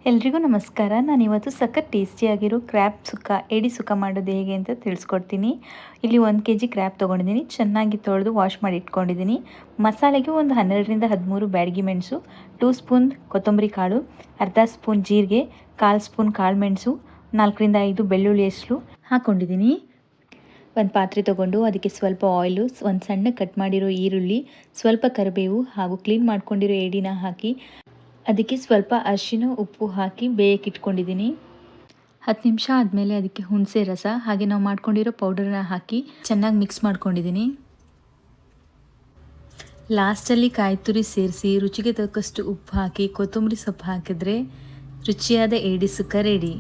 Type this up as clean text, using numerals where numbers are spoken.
ಎಲ್ರಿಗೂ ನಮಸ್ಕಾರ. ನಾನಿವತ್ತು ಸಖತ್ ಟೇಸ್ಟಿಯಾಗಿರೋ ಕ್ರ್ಯಾಬ್ ಸುಕ್ಕ, ಏಡಿ ಸುಕ್ಕ ಮಾಡೋದು ಹೇಗೆ ಅಂತ ತಿಳಿಸ್ಕೊಡ್ತೀನಿ. ಇಲ್ಲಿ 1 kg ಕ್ರ್ಯಾಬ್ ತೊಗೊಂಡಿದ್ದೀನಿ. ಚೆನ್ನಾಗಿ ತೊಳೆದು ವಾಶ್ ಮಾಡಿ ಇಟ್ಕೊಂಡಿದ್ದೀನಿ. ಮಸಾಲೆಗೆ ಒಂದು 12ರಿಂದ 13 ಬ್ಯಾಡಗಿ ಮೆಣಸು, 2 ಸ್ಪೂನ್ ಕೊತ್ತಂಬರಿ ಕಾಳು, ಅರ್ಧ ಸ್ಪೂನ್ ಜೀರಿಗೆ, 1/4 ಸ್ಪೂನ್ ಕಾಳು ಮೆಣಸು, 4ರಿಂದ 5 ಬೆಳ್ಳುಳ್ಳಿ ಹೆಸರು ಹಾಕ್ಕೊಂಡಿದ್ದೀನಿ. ಒಂದು ಪಾತ್ರೆ ತೊಗೊಂಡು ಅದಕ್ಕೆ ಸ್ವಲ್ಪ ಆಯಿಲು, ಒಂದು ಸಣ್ಣ ಕಟ್ ಮಾಡಿರೋ ಈರುಳ್ಳಿ, ಸ್ವಲ್ಪ ಕರಿಬೇವು ಹಾಗೂ ಕ್ಲೀನ್ ಮಾಡ್ಕೊಂಡಿರೋ ಏಡಿನ ಹಾಕಿ ಅದಕ್ಕೆ ಸ್ವಲ್ಪ ಅರಿಶಿನ, ಉಪ್ಪು ಹಾಕಿ ಬೇಯಕ್ಕೆ ಇಟ್ಕೊಂಡಿದ್ದೀನಿ. 10 ನಿಮಿಷ ಆದಮೇಲೆ ಅದಕ್ಕೆ ಹುಣಸೆ ರಸ ಹಾಗೆ ನಾವು ಮಾಡ್ಕೊಂಡಿರೋ ಪೌಡರ್ನ ಹಾಕಿ ಚೆನ್ನಾಗಿ ಮಿಕ್ಸ್ ಮಾಡ್ಕೊಂಡಿದ್ದೀನಿ. ಲಾಸ್ಟಲ್ಲಿ ಕಾಯಿ ತುರಿ ಸೇರಿಸಿ ರುಚಿಗೆ ತಕ್ಕಷ್ಟು ಉಪ್ಪು ಹಾಕಿ ಕೊತ್ತಂಬರಿ ಸೊಪ್ಪು ಹಾಕಿದ್ರೆ ರುಚಿಯಾದ ಏಡಿ ಸುಕ್ಕ ರೆಡಿ.